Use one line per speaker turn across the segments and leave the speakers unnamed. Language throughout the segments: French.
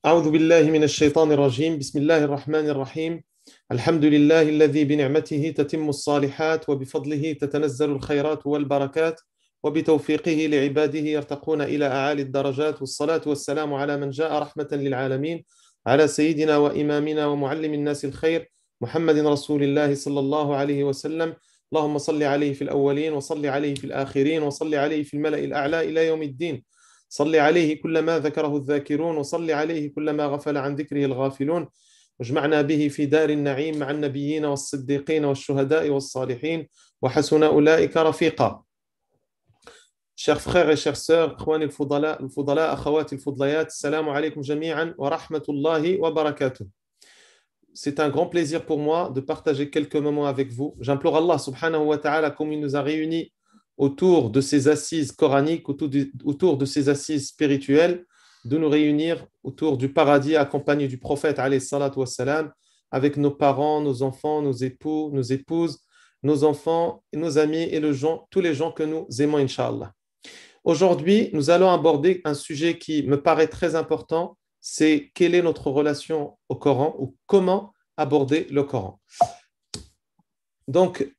أعوذ بالله من الشيطان الرجيم بسم الله الرحمن الرحيم الحمد لله الذي بنعمته تتم الصالحات وبفضله تتنزل الخيرات والبركات وبتوفيقه لعباده يرتقون إلى أعالي الدرجات والصلاة والسلام على من جاء رحمة للعالمين على سيدنا وإمامنا ومعلم الناس الخير محمد رسول الله صلى الله عليه وسلم. اللهم صل عليه في الأولين وصل عليه في الآخرين وصل عليه في الملأ الأعلى إلى يوم الدين. صل عليه كلما ذكره الذاكرون وصل عليه كلما غفل عن ذكره الغافلون واجمعنا به في دار النعيم مع النبيين والصديقين والشهداء والصالحين وحسن أولئك رفيقا. Chers frères et chères sœurs, إخواني الفضلاء أخواتي الفضليات, السلام عليكم جميعا ورحمة الله وبركاته. C'est un grand plaisir pour moi de partager quelques moments avec vous. J'implore Allah subhanahu wa ta'ala, comme il nous a réunis autour de ces assises coraniques, autour de ces assises spirituelles, de nous réunir autour du paradis accompagné du prophète alayhi salatu wassalam, avec nos parents, nos enfants, nos époux, nos épouses, nos enfants, nos amis et tous les gens que nous aimons, Inch'Allah. Aujourd'hui, nous allons aborder un sujet qui me paraît très important, c'est quelle est notre relation au Coran ou comment aborder le Coran. Donc,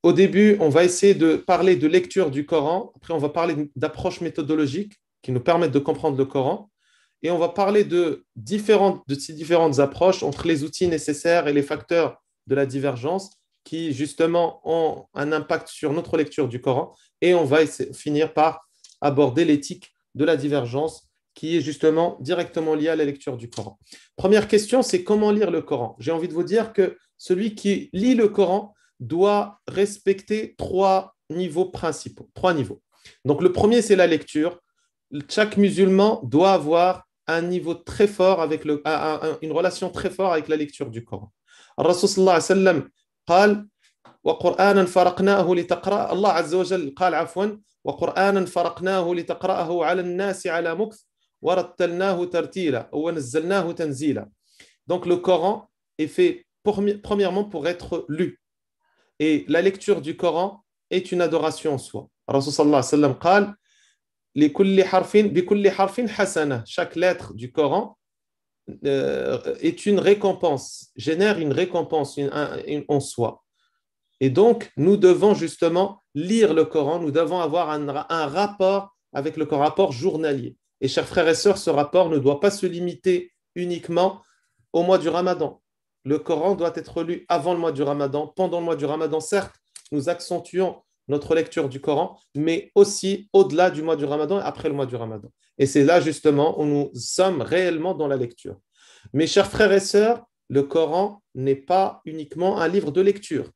au début, on va essayer de parler de lecture du Coran. Après, on va parler d'approches méthodologiques qui nous permettent de comprendre le Coran. Et on va parler de ces différentes approches entre les outils nécessaires et les facteurs de la divergence qui, justement, ont un impact sur notre lecture du Coran. Et on va finir par aborder l'éthique de la divergence qui est justement directement liée à la lecture du Coran. Première question, c'est comment lire le Coran. J'ai envie de vous dire que celui qui lit le Coran doit respecter trois niveaux principaux. Donc, le premier, c'est la lecture. Chaque musulman doit avoir un niveau très fort une relation très forte avec la lecture du Coran. Rasul sallallahu alayhi wa sallam قال وقرآنا فرقناه لتقرأ الله عز وجل قال عفوا وقرآنا فرقناه لتقرأه على الناس على مكث ورتلناه ترتيلا ونزلناه تنزيلا. Donc, le Coran est fait premièrement pour être lu. Et la lecture du Coran est une adoration en soi. Rasul sallallahu alayhi wa sallam قال بكل حرف حسنة. Chaque lettre du Coran est une récompense, génère une récompense en soi. Et donc, nous devons justement lire le Coran, nous devons avoir un rapport avec le Coran, un rapport journalier. Et chers frères et sœurs, ce rapport ne doit pas se limiter uniquement au mois du Ramadan. Le Coran doit être lu avant le mois du Ramadan, pendant le mois du Ramadan. Certes, nous accentuons notre lecture du Coran, mais aussi au-delà du mois du Ramadan et après le mois du Ramadan. Et c'est là justement où nous sommes réellement dans la lecture. Mes chers frères et sœurs, le Coran n'est pas uniquement un livre de lecture.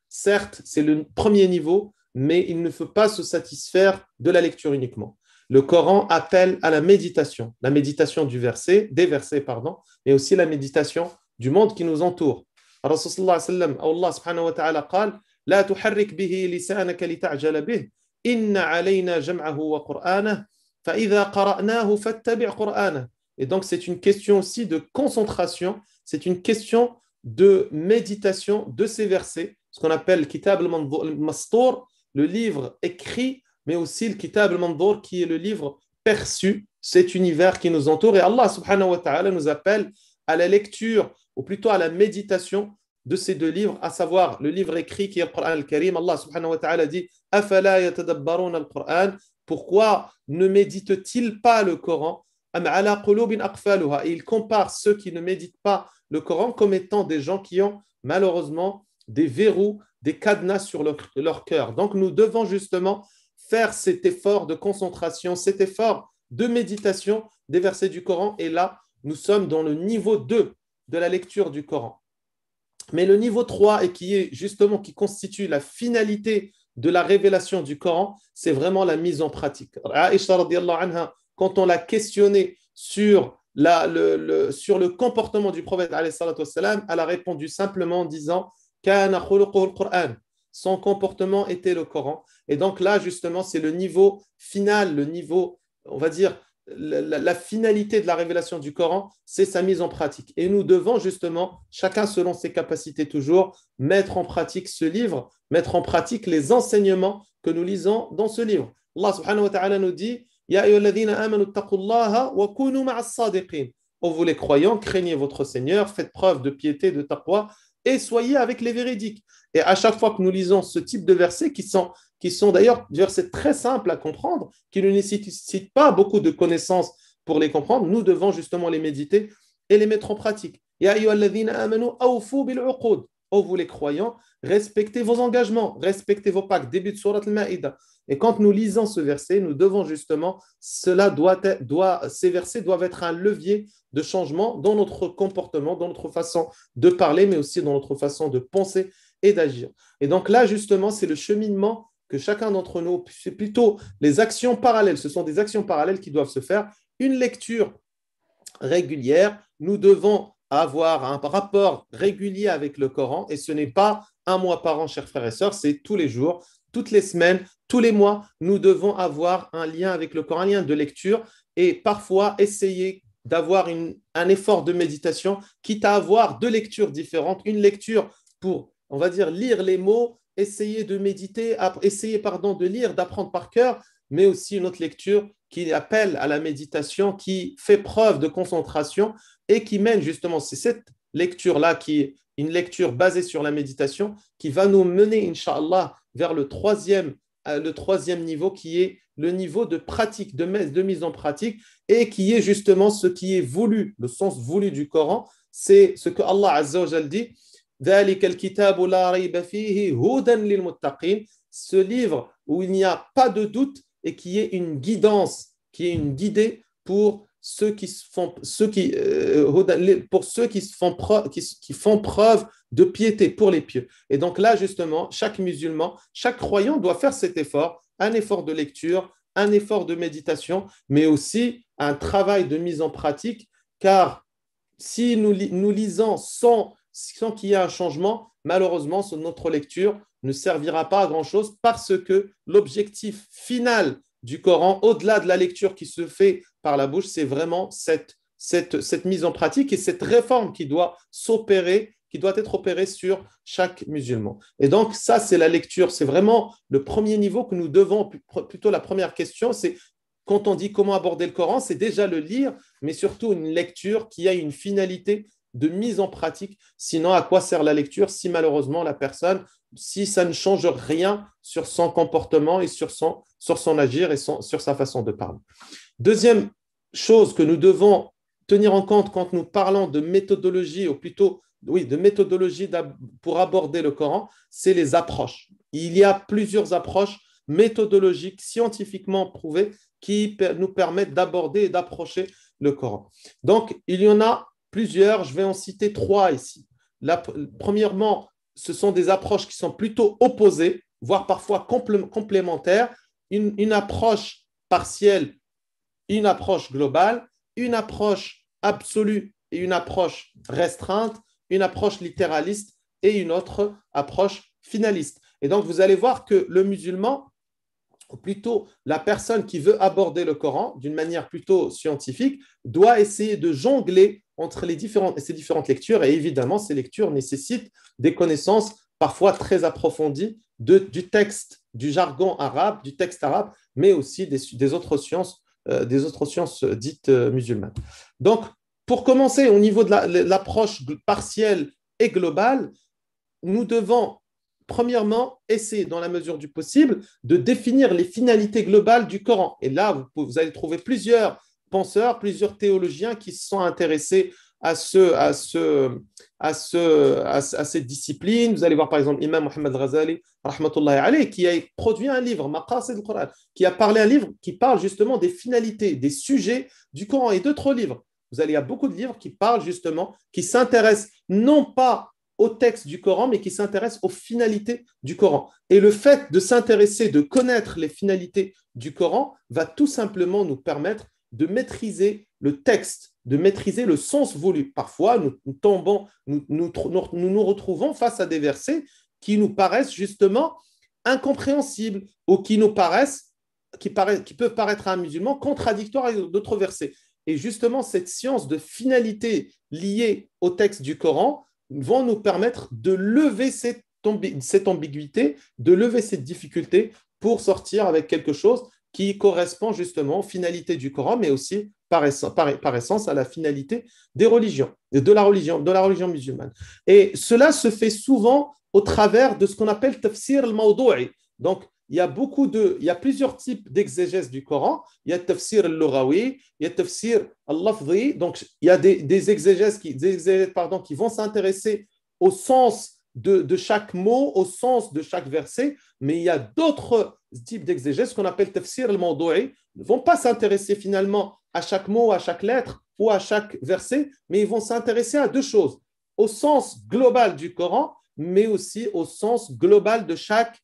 Certes, c'est le premier niveau, mais il ne faut pas se satisfaire de la lecture uniquement. Le Coran appelle à la méditation des versets, mais aussi la méditation du monde qui nous entoure. Rasul sallallahu alayhi wa sallam, Allah subhanahu wa ta'ala قال لا تحرك به لسانك لتعجل به إن علينا جمعه وقرآنه فإذا قرأناه فاتبع قرآنه. Et donc, c'est une question aussi de concentration, c'est une question de méditation de ces versets, ce qu'on appelle Kitab al-Mastur, le livre écrit, mais aussi le Kitab al-Mandour qui est le livre perçu, cet univers qui nous entoure. Et Allah subhanahu wa ta'ala nous appelle à la lecture, ou plutôt à la méditation de ces deux livres, à savoir le livre écrit qui est le Coran al-Karim. Allah subhanahu wa ta'ala dit « Afala yatadabbaruna al-Qur'an » Pourquoi ne méditent-ils pas le Coran? Et il compare ceux qui ne méditent pas le Coran comme étant des gens qui ont malheureusement des verrous, des cadenas sur leur cœur. Donc nous devons justement faire cet effort de concentration, cet effort de méditation des versets du Coran. Et là, nous sommes dans le niveau 2 de la lecture du Coran. Mais le niveau 3, et qui constitue la finalité de la révélation du Coran, c'est vraiment la mise en pratique. Aïcha radiyallahu anha, quand on l'a questionné sur le comportement du prophète alayhi salatu wassalam, elle a répondu simplement en disant Kana khuluquhu al-Qur'an. Son comportement était le Coran. Et donc là, justement, c'est le niveau final, le niveau, on va dire, la finalité de la révélation du Coran, c'est sa mise en pratique. Et nous devons justement, chacun selon ses capacités toujours, mettre en pratique ce livre, mettre en pratique les enseignements que nous lisons dans ce livre. Allah subhanahu wa ta'ala nous dit Ya ayyuhalladhina amanu taqullaha wa kunu ma'as sadiqin. ô vous les croyants, craignez votre Seigneur, faites preuve de piété, de taqwa, et soyez avec les véridiques. Et à chaque fois que nous lisons ce type de versets, qui sont d'ailleurs des versets très simples à comprendre, qui ne nécessitent pas beaucoup de connaissances pour les comprendre, nous devons justement les méditer et les mettre en pratique. Ya ayyuhalladhina amanu awfu bil uqud. Ô vous les croyants, respectez vos engagements, respectez vos pactes. Début de Surat al-Ma'ida. Et quand nous lisons ce verset, nous devons justement, ces versets doivent être un levier de changement dans notre comportement, dans notre façon de parler, mais aussi dans notre façon de penser et d'agir. Et donc là, justement, c'est le cheminement que chacun d'entre nous, c'est plutôt les actions parallèles, ce sont des actions parallèles qui doivent se faire. Une lecture régulière, nous devons avoir un rapport régulier avec le Coran et ce n'est pas un mois par an, chers frères et sœurs, c'est tous les jours, toutes les semaines, tous les mois, nous devons avoir un lien avec le Coran, un lien de lecture et parfois essayer d'avoir un effort de méditation, quitte à avoir deux lectures différentes, une lecture pour, on va dire, lire les mots, essayer de méditer, essayer, pardon, de lire, d'apprendre par cœur, mais aussi une autre lecture qui appelle à la méditation, qui fait preuve de concentration et qui mène justement, c'est cette lecture-là qui est une lecture basée sur la méditation qui va nous mener, Inch'Allah, vers le troisième niveau qui est le niveau de pratique, de mise en pratique et qui est justement ce qui est voulu, le sens voulu du Coran, c'est ce que Allah Azza wa Jal dit ذَلِكَ الْكِتَابُ لَا رَيْبَ فِيهِ هُدًى لِلْمُتَّقِينَ. Ce livre où il n'y a pas de doute et qui est une guidance, qui est une guidée pour ceux qui font preuve de piété pour les pieux. Et donc là, justement, chaque musulman, chaque croyant doit faire cet effort, un effort de lecture, un effort de méditation, mais aussi un travail de mise en pratique, car si nous lisons sans qu'il y ait un changement, malheureusement, notre lecture ne servira pas à grand-chose parce que l'objectif final du Coran, au-delà de la lecture qui se fait par la bouche, c'est vraiment cette mise en pratique et cette réforme qui doit s'opérer, qui doit être opérée sur chaque musulman. Et donc, ça, c'est la lecture. C'est vraiment le premier niveau que nous devons, plutôt la première question, c'est quand on dit comment aborder le Coran, c'est déjà le lire, mais surtout une lecture qui a une finalité de mise en pratique. Sinon, à quoi sert la lecture si malheureusement la personne, si ça ne change rien sur son comportement et sur son agir et sur sa façon de parler. Deuxième chose que nous devons tenir en compte quand nous parlons de méthodologie, ou plutôt, oui, de méthodologie pour aborder le Coran, c'est les approches. Il y a plusieurs approches méthodologiques, scientifiquement prouvées, qui nous permettent d'aborder et d'approcher le Coran. Donc, il y en a plusieurs, je vais en citer trois ici. Premièrement, ce sont des approches qui sont plutôt opposées, voire parfois complémentaires. Une approche partielle, une approche globale, une approche absolue et une approche restreinte, une approche littéraliste et une autre approche finaliste. Et donc, vous allez voir que le musulman, ou plutôt la personne qui veut aborder le Coran d'une manière plutôt scientifique, doit essayer de jongler entre ces différentes lectures. Et évidemment, ces lectures nécessitent des connaissances parfois très approfondies du texte, du jargon arabe, du texte arabe, mais aussi des autres sciences dites musulmanes. Donc, pour commencer, au niveau de l'approche partielle et globale, nous devons premièrement, essayer dans la mesure du possible de définir les finalités globales du Coran. Et là, vous allez trouver plusieurs penseurs, plusieurs théologiens qui se sont intéressés à cette discipline. Vous allez voir par exemple Imam Mohammed Ghazali, rahmatullahi alayh, qui a produit un livre, Maqasid al-Quran, qui a parlé un livre qui parle justement des finalités, des sujets du Coran et d'autres livres. Il y a beaucoup de livres qui parlent justement, qui s'intéressent non pas au texte du Coran, mais qui s'intéresse aux finalités du Coran. Et le fait de s'intéresser, de connaître les finalités du Coran va tout simplement nous permettre de maîtriser le texte, de maîtriser le sens voulu. Parfois, nous retrouvons face à des versets qui nous paraissent justement incompréhensibles ou qui peuvent paraître à un musulman contradictoires avec d'autres versets. Et justement, cette science de finalité liée au texte du Coran vont nous permettre de lever cette ambiguïté, de lever cette difficulté pour sortir avec quelque chose qui correspond justement aux finalités du Coran, mais aussi par essence à la finalité des religions, de la religion musulmane. Et cela se fait souvent au travers de ce qu'on appelle tafsir al-mawdu'i. Donc, il y a plusieurs types d'exégèse du Coran. Il y a tafsir al-lughawi, il y a tafsir al-lafzi. Donc, il y a des exégèses qui vont s'intéresser au sens de chaque mot, au sens de chaque verset, mais il y a d'autres types d'exégèse qu'on appelle tafsir al-mawdu'i, ne vont pas s'intéresser finalement à chaque mot, à chaque lettre ou à chaque verset, mais ils vont s'intéresser à deux choses, au sens global du Coran, mais aussi au sens global de chaque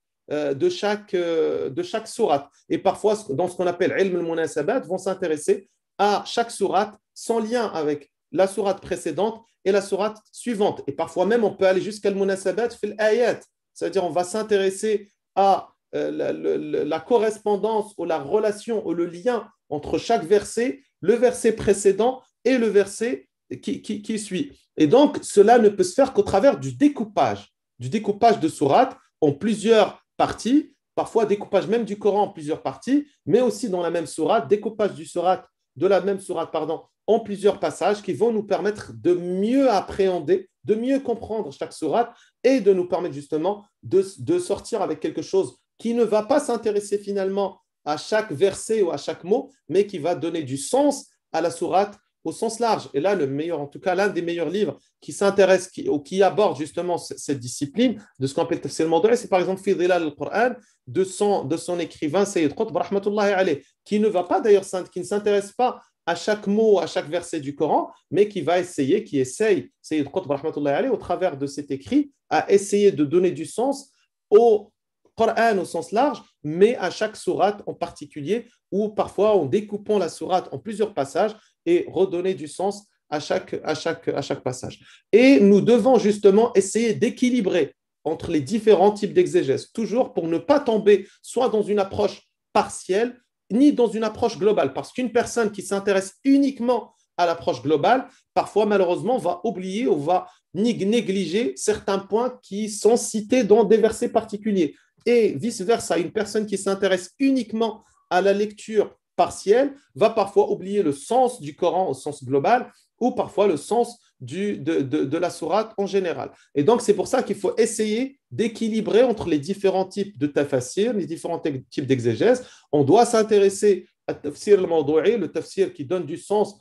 sourate. Et parfois, dans ce qu'on appelle ilm al-munasabat, vont s'intéresser à chaque sourate sans lien avec la sourate précédente et la sourate suivante. Et parfois même, on peut aller jusqu'à al-munasabat fil ayat, c'est-à-dire on va s'intéresser à la correspondance ou la relation ou le lien entre chaque verset, le verset précédent et le verset qui suit. Et donc, cela ne peut se faire qu'au travers du découpage de sourates en plusieurs parties, parfois découpage même du Coran en plusieurs parties, mais aussi dans la même sourate, découpage de la même sourate, pardon, en plusieurs passages qui vont nous permettre de mieux appréhender, de mieux comprendre chaque sourate et de nous permettre justement de sortir avec quelque chose qui ne va pas s'intéresser finalement à chaque verset ou à chaque mot, mais qui va donner du sens à la sourate au sens large. Et là, en tout cas, l'un des meilleurs livres qui s'intéresse ou qui aborde justement cette discipline de ce qu'on appelle tafsir al-mawdu'i, c'est par exemple Fi Dhilal al-Qur'an de son écrivain Sayyid Qutb rahmatullahi alayh, qui ne va pas d'ailleurs, qui ne s'intéresse pas à chaque mot, à chaque verset du Coran, mais qui essaye, Sayyid Qutb rahmatullahi alayh, au travers de cet écrit, à essayer de donner du sens au Coran au sens large, mais à chaque sourate en particulier, ou parfois en découpant la sourate en plusieurs passages et redonner du sens à chaque passage. Et nous devons justement essayer d'équilibrer entre les différents types d'exégèse, toujours pour ne pas tomber soit dans une approche partielle, ni dans une approche globale, parce qu'une personne qui s'intéresse uniquement à l'approche globale, parfois malheureusement va oublier ou va négliger certains points qui sont cités dans des versets particuliers. Et vice-versa, une personne qui s'intéresse uniquement à la lecture partielle va parfois oublier le sens du Coran au sens global ou parfois le sens de la sourate en général. Et donc, c'est pour ça qu'il faut essayer d'équilibrer entre les différents types de tafsir, les différents types d'exégèse. On doit s'intéresser à tafsir al-mawdu'i, le tafsir qui donne du sens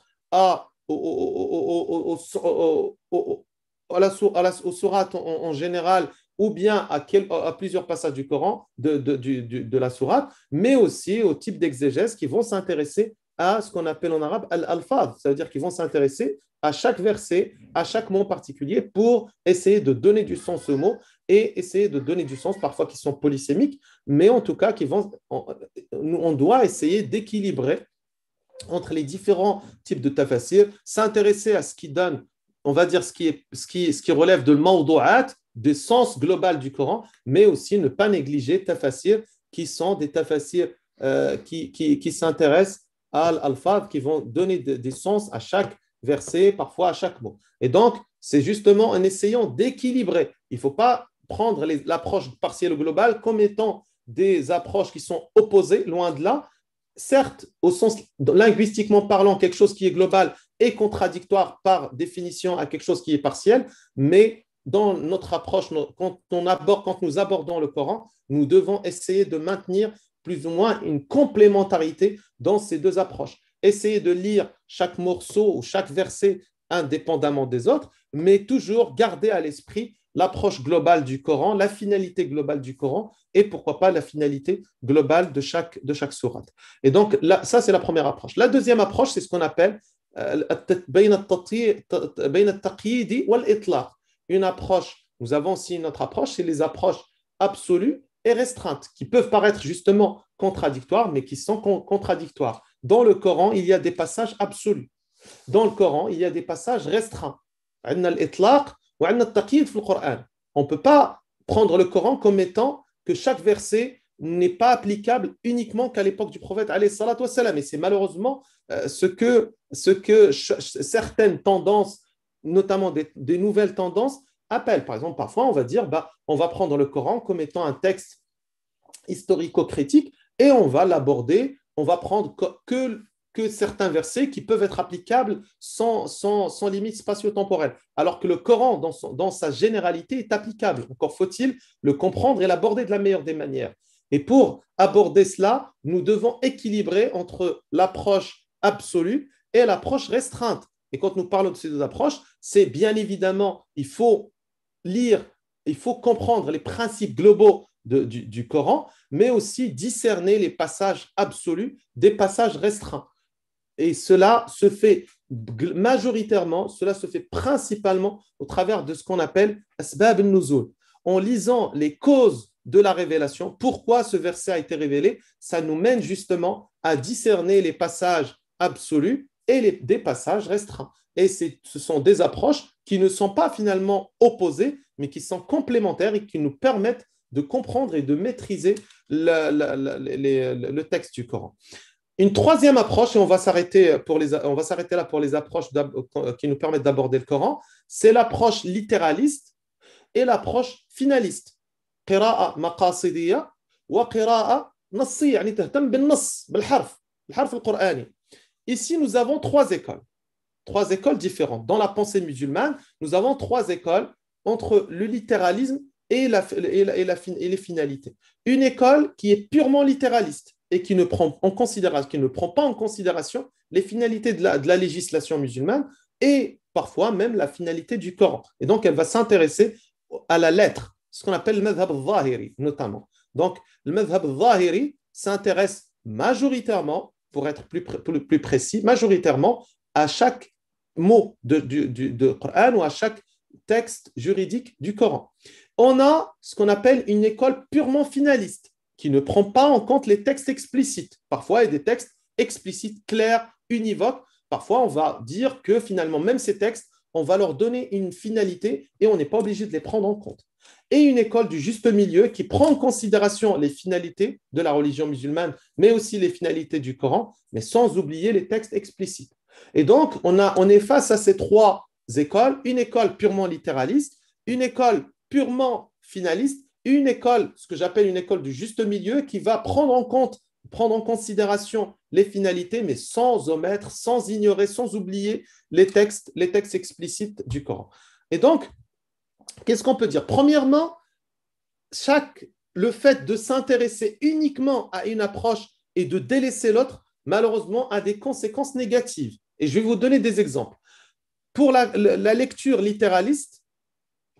aux sourates en général, ou bien à plusieurs passages du Coran, de la sourate, mais aussi au type d'exégèse qui vont s'intéresser à ce qu'on appelle en arabe al-alfaz, c'est-à-dire qu'ils vont s'intéresser à chaque verset, à chaque mot particulier pour essayer de donner du sens aux mots et essayer de donner du sens parfois qui sont polysémiques, mais en tout cas on doit essayer d'équilibrer entre les différents types de tafsir, s'intéresser à ce qui donne, on va dire, ce qui relève de l'mawdu'at, du sens global du Coran, mais aussi ne pas négliger tafsir qui sont des tafsirs qui s'intéressent à l'alfaz, qui vont donner des sens à chaque verset, parfois à chaque mot. Et donc, c'est justement en essayant d'équilibrer. Il ne faut pas prendre l'approche partielle ou globale comme étant des approches qui sont opposées, loin de là. Certes, au sens linguistiquement parlant, quelque chose qui est global est contradictoire par définition à quelque chose qui est partiel, mais dans notre approche, quand nous abordons le Coran, nous devons essayer de maintenir plus ou moins une complémentarité dans ces deux approches. Essayer de lire chaque morceau ou chaque verset indépendamment des autres, mais toujours garder à l'esprit l'approche globale du Coran, la finalité globale du Coran et pourquoi pas la finalité globale de chaque sourate. Et donc, là, ça, c'est la première approche. La deuxième approche, c'est ce qu'on appelle une approche. Nous avons aussi une autre approche, c'est les approches absolues et restreintes, qui peuvent paraître justement contradictoires, mais qui sont contradictoires. Dans le Coran, il y a des passages absolus. Dans le Coran, il y a des passages restreints. On ne peut pas prendre le Coran comme étant que chaque verset n'est pas applicable uniquement qu'à l'époque du prophète alayhi salatu wassalam. Et c'est malheureusement ce que certaines tendances, notamment des nouvelles tendances, appellent. Par exemple, parfois, on va dire, on va prendre le Coran comme étant un texte historico-critique et on va l'aborder, on va prendre que que certains versets qui peuvent être applicables sans limite spatio-temporelle, alors que le Coran, dans sa généralité, est applicable. Encore faut-il le comprendre et l'aborder de la meilleure des manières. Et pour aborder cela, nous devons équilibrer entre l'approche absolue et l'approche restreinte. Et quand nous parlons de ces deux approches, c'est bien évidemment, il faut lire, il faut comprendre les principes globaux du Coran, mais aussi discerner les passages absolus des passages restreints. Et cela se fait majoritairement, cela se fait principalement au travers de ce qu'on appelle asbab al-nuzul. En lisant les causes de la révélation, pourquoi ce verset a été révélé, ça nous mène justement à discerner les passages absolus et des passages restreints. Et ce sont des approches qui ne sont pas finalement opposées, mais qui sont complémentaires et qui nous permettent de comprendre et de maîtriser le texte du Coran. Une troisième approche, et on va s'arrêter là pour les approches qui nous permettent d'aborder le Coran, c'est l'approche littéraliste et l'approche finaliste. قراءة مقاصدية وقراءة نصية يعني تهتم بالنص بالحرف القرآني. Ici, nous avons trois écoles différentes. Dans la pensée musulmane, nous avons trois écoles entre le littéralisme et les finalités. Une école qui est purement littéraliste et qui ne prend pas en considération les finalités de la législation musulmane et parfois même la finalité du Coran. Et donc, elle va s'intéresser à la lettre, ce qu'on appelle le madhab al-zahiri notamment. Donc, le madhab al-zahiri s'intéresse majoritairement, pour être plus précis, majoritairement à chaque mot de Coran ou à chaque texte juridique du Coran. On a ce qu'on appelle une école purement finaliste, qui ne prend pas en compte les textes explicites. Parfois, il y a des textes explicites, clairs, univoques. Parfois, on va dire que finalement, même ces textes, on va leur donner une finalité et on n'est pas obligé de les prendre en compte. Et une école du juste milieu qui prend en considération les finalités de la religion musulmane, mais aussi les finalités du Coran, mais sans oublier les textes explicites. Et donc, on est face à ces trois écoles, une école purement littéraliste, une école purement finaliste, une école, ce que j'appelle une école du juste milieu, qui va prendre en considération les finalités, mais sans omettre, sans ignorer, sans oublier les textes explicites du Coran. Et donc, qu'est-ce qu'on peut dire? Premièrement, le fait de s'intéresser uniquement à une approche et de délaisser l'autre, malheureusement, a des conséquences négatives. Et je vais vous donner des exemples. Pour la lecture littéraliste,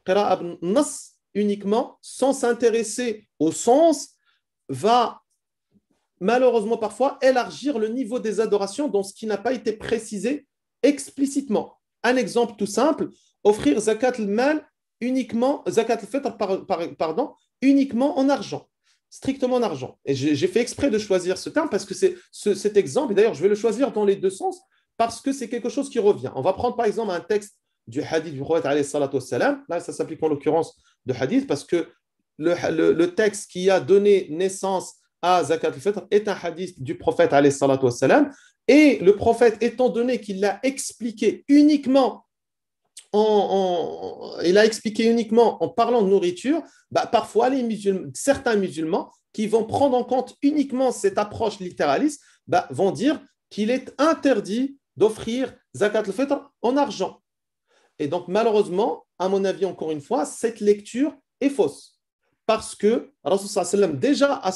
qira'a nas uniquement, sans s'intéresser au sens, va malheureusement parfois élargir le niveau des adorations dans ce qui n'a pas été précisé explicitement. Un exemple tout simple, offrir zakat al-mal uniquement, zakat al-fitr, pardon, uniquement en argent, strictement en argent. Et j'ai fait exprès de choisir ce terme parce que cet exemple, et d'ailleurs je vais le choisir dans les deux sens, parce que c'est quelque chose qui revient. On va prendre par exemple un texte du hadith du prophète alayhi salatu wassalam. Là, ça s'applique en l'occurrence de hadith parce que le texte qui a donné naissance à Zakat al-Fitr est un hadith du prophète alayhi salatu wassalam. Et le prophète, étant donné qu'il l'a expliqué uniquement en parlant de nourriture, parfois certains musulmans qui vont prendre en compte uniquement cette approche littéraliste vont dire qu'il est interdit d'offrir Zakat al-Fitr en argent. Et donc, malheureusement, à mon avis, encore une fois, cette lecture est fausse. Parce que Rasul sallam, déjà à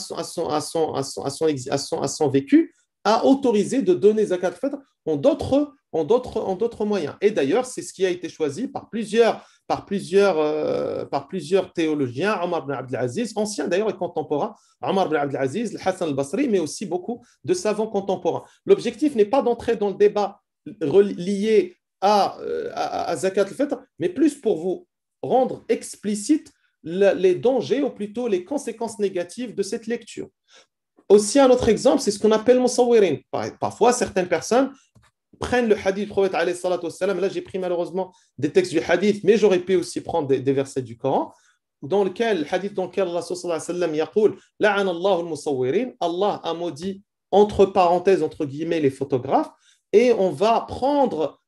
son vécu, a autorisé de donner Zakat al-Fitr en d'autres moyens. Et d'ailleurs, c'est ce qui a été choisi par plusieurs théologiens, Omar ibn Abdel Aziz, anciens d'ailleurs et contemporains, Omar ibn Abdel Aziz, Hassan al-Basri, mais aussi beaucoup de savants contemporains. L'objectif n'est pas d'entrer dans le débat lié à Zakat al-Fitr, mais plus pour vous rendre explicite les dangers ou plutôt les conséquences négatives de cette lecture. Aussi, un autre exemple, c'est ce qu'on appelle Musawwirin. Parfois, certaines personnes prennent le hadith du prophète alayhi salatu wassalam. Là, j'ai pris malheureusement des textes du hadith, mais j'aurais pu aussi prendre des versets du Coran, dans lequel Allah sallallahu alayhi wa sallam yaqul la'ana Allahu al-musawwirin. Allah a maudit, entre parenthèses, entre guillemets, les photographes, et on va prendre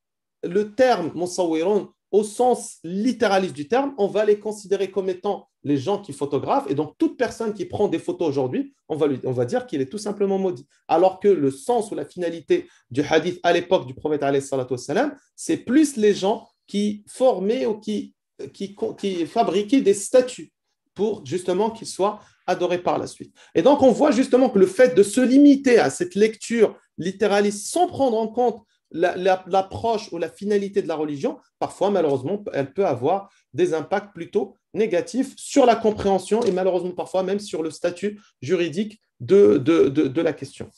le terme musawwirun au sens littéraliste du terme, on va les considérer comme étant les gens qui photographent. Et donc, toute personne qui prend des photos aujourd'hui, on va dire qu'il est tout simplement maudit. Alors que le sens ou la finalité du hadith à l'époque du prophète, alayhi salatu wassalam, c'est plus les gens qui formaient ou qui fabriquaient des statues pour justement qu'ils soient adorés par la suite. Et donc, on voit justement que le fait de se limiter à cette lecture littéraliste sans prendre en compte l'approche ou la finalité de la religion, parfois, malheureusement, elle peut avoir des impacts plutôt négatifs sur la compréhension et malheureusement, parfois même sur le statut juridique de la question.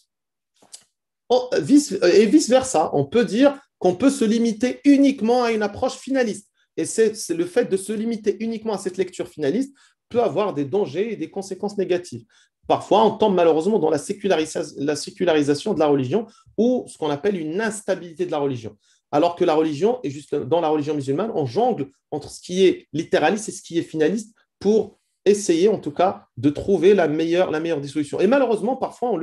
Et vice-versa, on peut dire qu'on peut se limiter uniquement à une approche finaliste. Et c'est le fait de se limiter uniquement à cette lecture finaliste peut avoir des dangers et des conséquences négatives. Parfois, on tombe malheureusement dans la sécularisation de la religion ou ce qu'on appelle une instabilité de la religion. Alors que la religion, et juste dans la religion musulmane, on jongle entre ce qui est littéraliste et ce qui est finaliste pour essayer en tout cas de trouver la meilleure des solutions. Et malheureusement, parfois,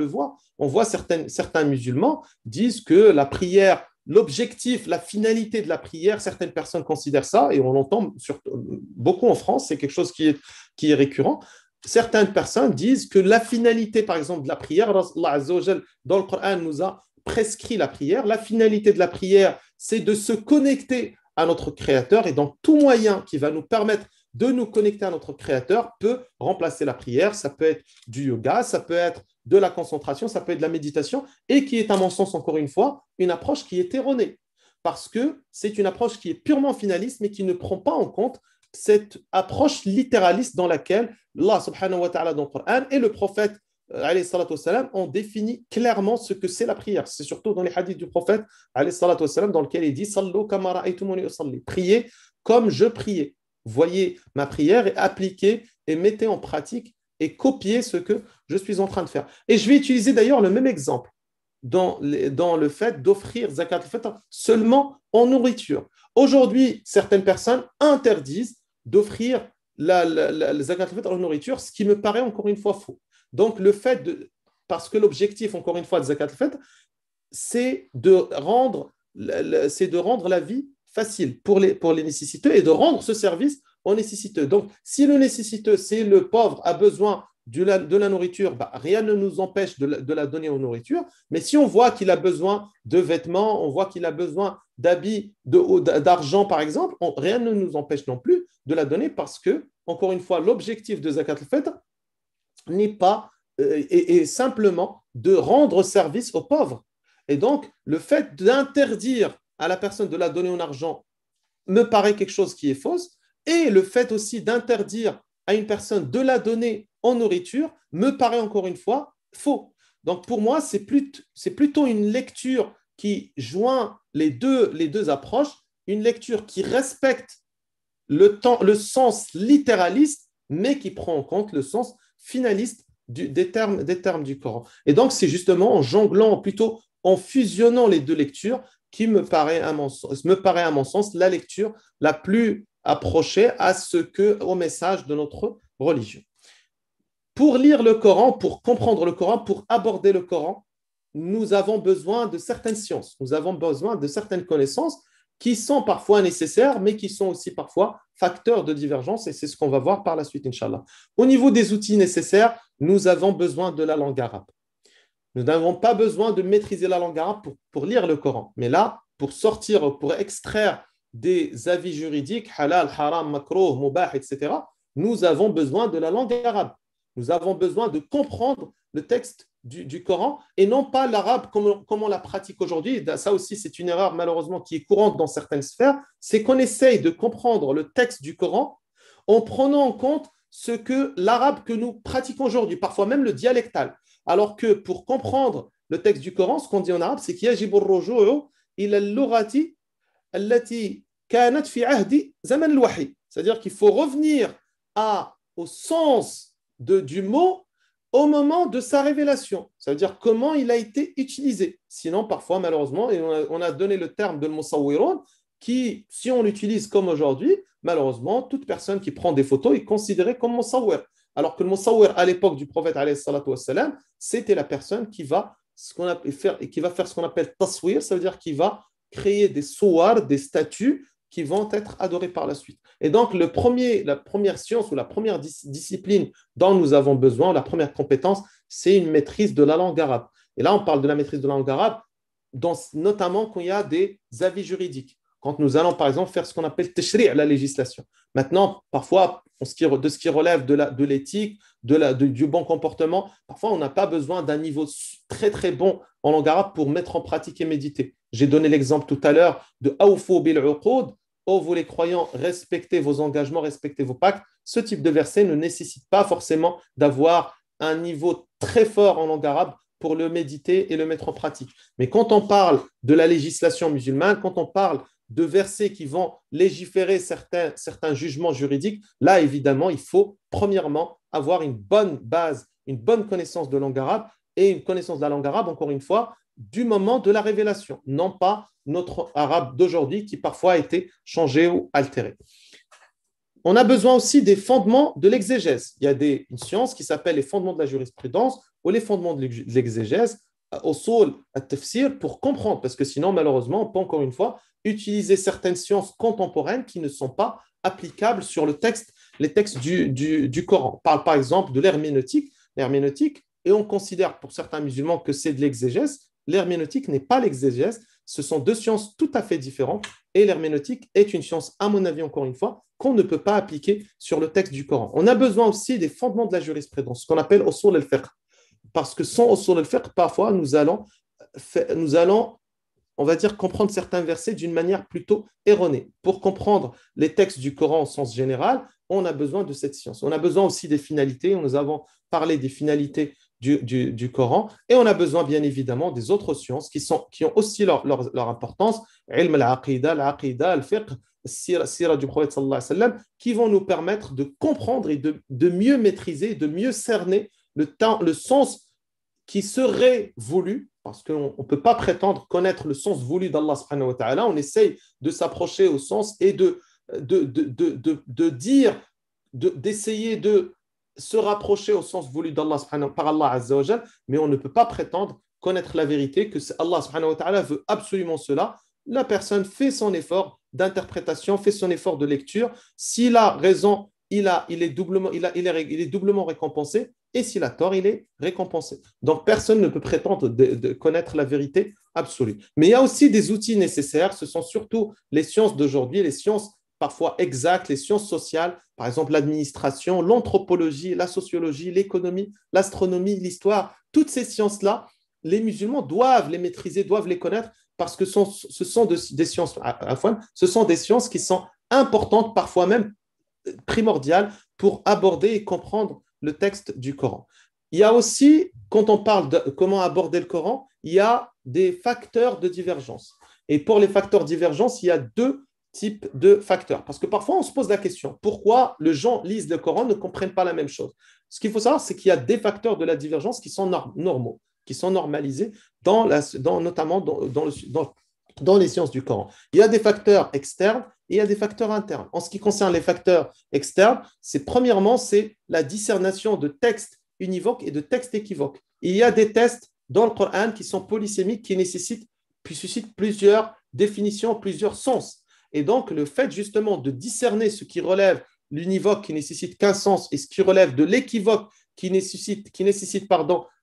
on voit certains musulmans disent que la prière, l'objectif, la finalité de la prière, certaines personnes considèrent ça, et on l'entend beaucoup en France, c'est quelque chose qui est récurrent. Certaines personnes disent que la finalité, par exemple, de la prière, Allah Azza wa Jal, dans le Coran, nous a prescrit la prière. La finalité de la prière, c'est de se connecter à notre Créateur, et donc tout moyen qui va nous permettre de nous connecter à notre Créateur peut remplacer la prière. Ça peut être du yoga, ça peut être de la concentration, ça peut être de la méditation, et qui est, à mon sens, encore une fois, une approche qui est erronée, parce que c'est une approche qui est purement finaliste, mais qui ne prend pas en compte cette approche littéraliste dans laquelle Allah subhanahu wa ta'ala dans le Coran et le prophète alayhi salatu wassalam ont défini clairement ce que c'est la prière. C'est surtout dans les hadiths du prophète alayhi salatu wassalam dans lequel il dit Sallu kama ra'aytumuni usalli. Priez comme je priais. Voyez ma prière et appliquez et mettez en pratique et copiez ce que je suis en train de faire. Et je vais utiliser d'ailleurs le même exemple dans le fait d'offrir zakat al-fitr seulement en nourriture. Aujourd'hui, certaines personnes interdisent d'offrir la zakat al-fitr en nourriture, ce qui me paraît encore une fois faux. Donc, parce que l'objectif, encore une fois, de zakat al-fitr, c'est de rendre la vie facile pour les nécessiteux et de rendre ce service aux nécessiteux. Donc, si le nécessiteux, c'est le pauvre, a besoin de la nourriture, rien ne nous empêche de la donner aux nourritures. Mais si on voit qu'il a besoin de vêtements, on voit qu'il a besoin d'habits, d'argent, par exemple, rien ne nous empêche non plus de la donner parce que, encore une fois, l'objectif de Zakat al-Fitr n'est pas et simplement de rendre service aux pauvres. Et donc, le fait d'interdire à la personne de la donner en argent me paraît quelque chose qui est fausse. Et le fait aussi d'interdire à une personne de la donner en nourriture me paraît encore une fois faux. Donc pour moi, c'est plutôt une lecture qui joint les deux approches, une lecture qui respecte le sens littéraliste, mais qui prend en compte le sens finaliste des termes du Coran. Et donc c'est justement en jonglant, plutôt en fusionnant les deux lectures, qui me paraît à mon sens la lecture la plus approchée au message de notre religion. Pour lire le Coran, pour comprendre le Coran, pour aborder le Coran, nous avons besoin de certaines sciences, nous avons besoin de certaines connaissances qui sont parfois nécessaires, mais qui sont aussi parfois facteurs de divergence, et c'est ce qu'on va voir par la suite, Inch'Allah. Au niveau des outils nécessaires, nous avons besoin de la langue arabe. Nous n'avons pas besoin de maîtriser la langue arabe pour lire le Coran, mais là, pour extraire des avis juridiques, halal, haram, makruh, mubah, etc., nous avons besoin de la langue arabe. Nous avons besoin de comprendre le texte du Coran et non pas l'arabe comme on la pratique aujourd'hui. Ça aussi, c'est une erreur malheureusement qui est courante dans certaines sphères, c'est qu'on essaye de comprendre le texte du Coran en prenant en compte ce que l'arabe que nous pratiquons aujourd'hui, parfois même le dialectal. Alors que pour comprendre le texte du Coran, ce qu'on dit en arabe, c'est qu'il y a c'est-à-dire qu'il faut revenir au sens du mot au moment de sa révélation. Ça veut dire comment il a été utilisé. Sinon, parfois, malheureusement, et on a donné le terme de musawwirun, qui, si on l'utilise comme aujourd'hui, malheureusement, toute personne qui prend des photos est considérée comme musawwir. Alors que le musawwir, à l'époque du prophète, c'était la personne qui va faire ce qu'on appelle taswir, ça veut dire qu'il va créer des souars, des statues qui vont être adorés par la suite. Et donc, la première science ou la première discipline dont nous avons besoin, la première compétence, c'est une maîtrise de la langue arabe. Et là, on parle de la maîtrise de la langue arabe, notamment quand il y a des avis juridiques. Quand nous allons, par exemple, faire ce qu'on appelle tashri' la législation. Maintenant, parfois, de ce qui relève de l'éthique, du bon comportement, parfois, on n'a pas besoin d'un niveau très, très bon en langue arabe pour mettre en pratique et méditer. J'ai donné l'exemple tout à l'heure de « Awfou bil uqoud », ô vous les croyants, respectez vos engagements, respectez vos pactes. Ce type de verset ne nécessite pas forcément d'avoir un niveau très fort en langue arabe pour le méditer et le mettre en pratique. Mais quand on parle de la législation musulmane, quand on parle de versets qui vont légiférer certains jugements juridiques, là, évidemment, il faut, premièrement, avoir une bonne base, une bonne connaissance de langue arabe et une connaissance de la langue arabe, encore une fois, du moment de la révélation, non pas notre arabe d'aujourd'hui qui parfois a été changé ou altéré. On a besoin aussi des fondements de l'exégèse. Il y a une science qui s'appelle les fondements de la jurisprudence ou les fondements de l'exégèse, usul al-tafsir, pour comprendre, parce que sinon, malheureusement, on peut encore une fois utiliser certaines sciences contemporaines qui ne sont pas applicables sur les textes du Coran. On parle par exemple de l'herméneutique, et on considère pour certains musulmans que c'est de l'exégèse. L'herméneutique n'est pas l'exégèse, ce sont deux sciences tout à fait différentes, et l'herméneutique est une science, à mon avis, encore une fois, qu'on ne peut pas appliquer sur le texte du Coran. On a besoin aussi des fondements de la jurisprudence, ce qu'on appelle usul al-fiqh, parce que sans usul al-fiqh, parfois, nous allons, on va dire, comprendre certains versets d'une manière plutôt erronée. Pour comprendre les textes du Coran au sens général, on a besoin de cette science. On a besoin aussi des finalités. Nous avons parlé des finalités du Coran, et on a besoin bien évidemment des autres sciences qui ont aussi leur importance, ilm al-aqida, al-fiqh, sira du prophète sallallahu alayhi wa sallam, qui vont nous permettre de comprendre et de mieux maîtriser, de mieux cerner le sens qui serait voulu, parce qu'on ne peut pas prétendre connaître le sens voulu d'Allah subhanahu wa ta'ala. On essaye de s'approcher au sens et d'essayer de se rapprocher au sens voulu d'Allah par Allah Azza wa Jal, mais on ne peut pas prétendre connaître la vérité, que Allah subhanahu wa ta'ala veut absolument cela. La personne fait son effort d'interprétation, fait son effort de lecture. S'il a raison, il est doublement récompensé, et s'il a tort, il est récompensé. Donc, personne ne peut prétendre de connaître la vérité absolue. Mais il y a aussi des outils nécessaires. Ce sont surtout les sciences d'aujourd'hui, les sciences parfois exactes, les sciences sociales, par exemple l'administration, l'anthropologie, la sociologie, l'économie, l'astronomie, l'histoire. Toutes ces sciences-là, les musulmans doivent les maîtriser, doivent les connaître, parce que ce sont des sciences qui sont importantes, parfois même primordiales, pour aborder et comprendre le texte du Coran. Il y a aussi, quand on parle de comment aborder le Coran, il y a des facteurs de divergence. Et pour les facteurs de divergence, il y a deux types de facteurs. Parce que parfois, on se pose la question, pourquoi les gens lisent le Coran, ne comprennent pas la même chose? Ce qu'il faut savoir, c'est qu'il y a des facteurs de la divergence qui sont normaux, qui sont normalisés, notamment dans les sciences du Coran. Il y a des facteurs externes et il y a des facteurs internes. En ce qui concerne les facteurs externes, premièrement, c'est la discernation de textes univoques et de textes équivoques. Il y a des textes dans le Coran qui sont polysémiques, qui suscitent plusieurs définitions, plusieurs sens. Et donc, le fait justement de discerner ce qui relève l'univoque qui nécessite qu'un sens et ce qui relève de l'équivoque qui nécessite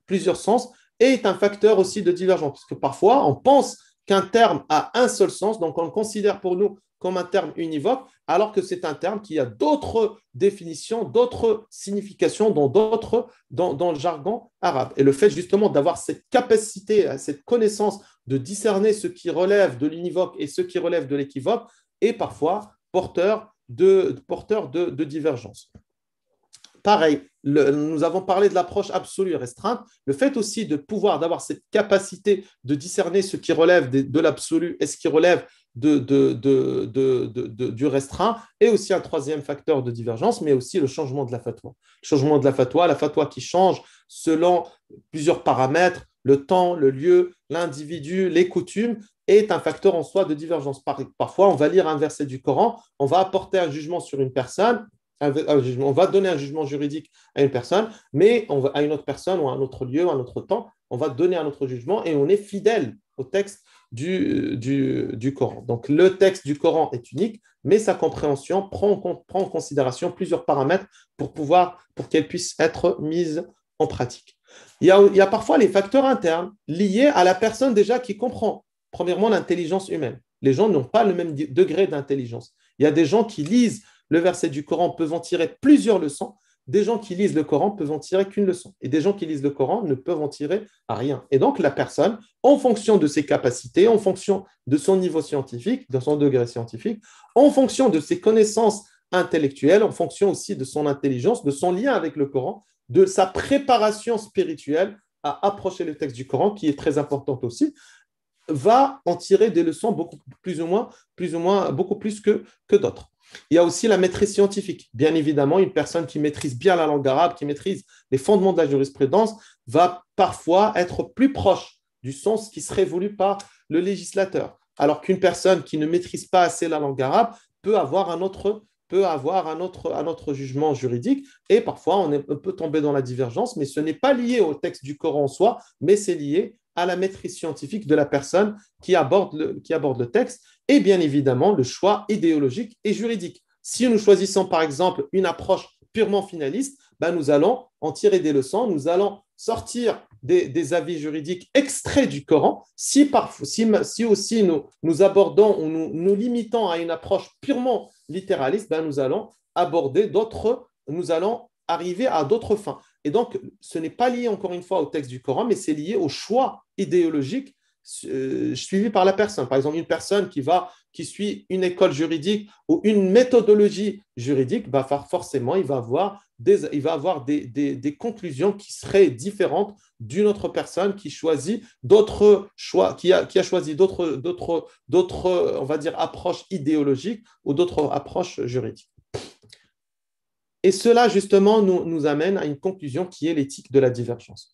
plusieurs sens est un facteur aussi de divergence. Parce que parfois, on pense qu'un terme a un seul sens, donc on le considère pour nous comme un terme univoque, alors que c'est un terme qui a d'autres définitions, d'autres significations dans le jargon arabe. Et le fait justement d'avoir cette capacité, cette connaissance de discerner ce qui relève de l'univoque et ce qui relève de l'équivoque est parfois porteur de divergence. Pareil, nous avons parlé de l'approche absolue et restreinte. Le fait aussi d'avoir cette capacité de discerner ce qui relève de l'absolu et ce qui relève du restreint est aussi un troisième facteur de divergence, mais aussi le changement de la fatwa. Le changement de la fatwa qui change selon plusieurs paramètres, le temps, le lieu, l'individu, les coutumes, est un facteur en soi de divergence. Parfois, on va lire un verset du Coran, on va apporter un jugement sur une personne, on va donner un jugement juridique à une personne, mais à une autre personne ou à un autre lieu, à un autre temps, on va donner un autre jugement et on est fidèle au texte du Coran. Donc, le texte du Coran est unique, mais sa compréhension prend en considération plusieurs paramètres pour qu'elle puisse être mise en pratique. Il y a parfois les facteurs internes liés à la personne déjà qui comprend. Premièrement, l'intelligence humaine. Les gens n'ont pas le même degré d'intelligence. Il y a des gens qui lisent le verset du Coran, peuvent en tirer plusieurs leçons. Des gens qui lisent le Coran peuvent en tirer qu'une leçon. Et des gens qui lisent le Coran ne peuvent en tirer à rien. Et donc, la personne, en fonction de ses capacités, en fonction de son niveau scientifique, de son degré scientifique, en fonction de ses connaissances intellectuelles, en fonction aussi de son intelligence, de son lien avec le Coran, de sa préparation spirituelle à approcher le texte du Coran, qui est très importante aussi, va en tirer des leçons beaucoup beaucoup plus que d'autres. Il y a aussi la maîtrise scientifique. Bien évidemment, une personne qui maîtrise bien la langue arabe, qui maîtrise les fondements de la jurisprudence, va parfois être plus proche du sens qui serait voulu par le législateur. Alors qu'une personne qui ne maîtrise pas assez la langue arabe peut avoir un autre jugement juridique et parfois on peut tomber dans la divergence, mais ce n'est pas lié au texte du Coran en soi, mais c'est lié à la maîtrise scientifique de la personne qui aborde le texte et bien évidemment le choix idéologique et juridique. Si nous choisissons par exemple une approche purement finaliste, ben, nous allons en tirer des leçons, nous allons sortir des avis juridiques extraits du Coran. Si aussi nous abordons ou nous limitons à une approche purement littéraliste, ben, nous allons arriver à d'autres fins. Et donc, ce n'est pas lié encore une fois au texte du Coran, mais c'est lié au choix idéologique suivi par la personne. Par exemple, une personne qui suit une école juridique ou une méthodologie juridique, bah forcément, il va avoir des conclusions qui seraient différentes d'une autre personne qui choisit d'autres choix, qui a choisi d'autres, on va dire, approches idéologiques ou d'autres approches juridiques. Et cela, justement, nous amène à une conclusion qui est l'éthique de la divergence.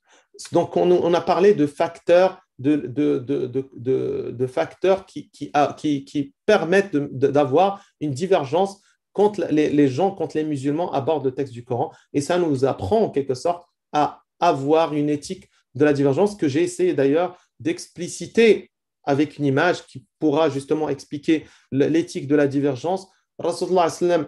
Donc, on a parlé de facteurs, de facteurs qui permettent d'avoir une divergence quand les gens, quand les musulmans abordent le texte du Coran. Et ça nous apprend, en quelque sorte, à avoir une éthique de la divergence que j'ai essayé d'ailleurs d'expliciter avec une image qui pourra justement expliquer l'éthique de la divergence. Rasulullah sallam,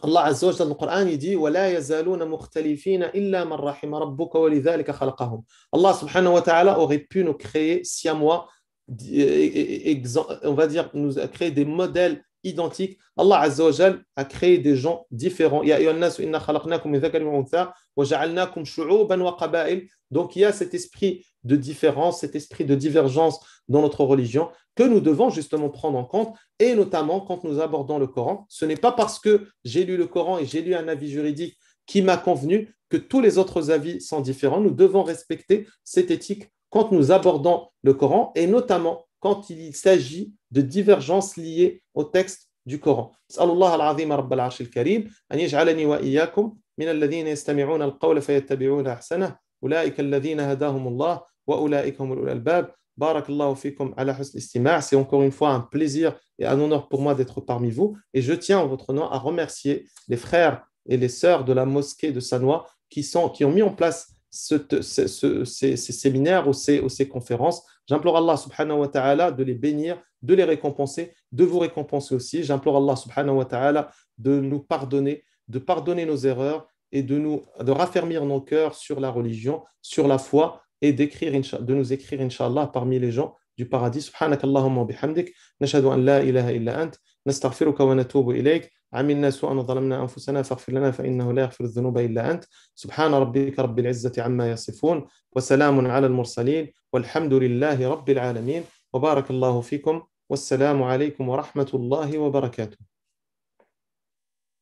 Allah Azza wa Jalla dans le Coran, il dit وَلَا يَزَالُونَ مُخْتَلِفِينَ إِلَّا مَنْ رَحِمَ رَبُّكَ وَلِذَلِكَ خَلَقَهُمْ. Allah subhanahu wa ta'ala aurait pu nous créer siamois, on va dire, nous a créé des modèles identiques. Allah Azza wa Jalla a créé des gens différents. Ya ayyuhan nas inna khalaqnakum min dhakarin wa untha wa ja'alnakum shu'uban wa qaba'il. Donc il y a cet esprit de différence, cet esprit de divergence dans notre religion que nous devons justement prendre en compte, et notamment quand nous abordons le Coran. Ce n'est pas parce que j'ai lu le Coran et j'ai lu un avis juridique qui m'a convenu que tous les autres avis sont différents. Nous devons respecter cette éthique quand nous abordons le Coran, et notamment quand il s'agit de divergences liées au texte du Coran. As'alullah al-azim rabbal arshil karim an yaj'alani wa iyyakum min alladhina yastami'una al-qawla fayattabi'una ahsanah ulaika alladhina hadahumullah wa ulaika humul albab. Barakallahu fikum ala husn istima'. C'est encore une fois un plaisir et un honneur pour moi d'être parmi vous, et je tiens en votre nom à remercier les frères et les sœurs de la mosquée de Sannois qui ont mis en place ces séminaires ou ces conférences. J'implore Allah subhanahu wa ta'ala de les bénir, de les récompenser, de vous récompenser aussi. J'implore Allah subhanahu wa ta'ala de nous pardonner, de pardonner nos erreurs et de raffermir nos cœurs sur la religion, sur la foi, et de nous écrire, Inch'Allah, parmi les gens du paradis. Subhanakallahumma wa bihamdik, nashhadu an la ilaha illa ant, nastaghfiruka wa natubu ilayk. عملنا سوءا وظلمنا أنفسنا فاغفر لنا فإنه لا يغفر الذنوب إلا أنت سبحان ربك رب العزة عما يصفون وسلام على المرسلين والحمد لله رب العالمين وبارك الله فيكم والسلام عليكم ورحمة الله وبركاته.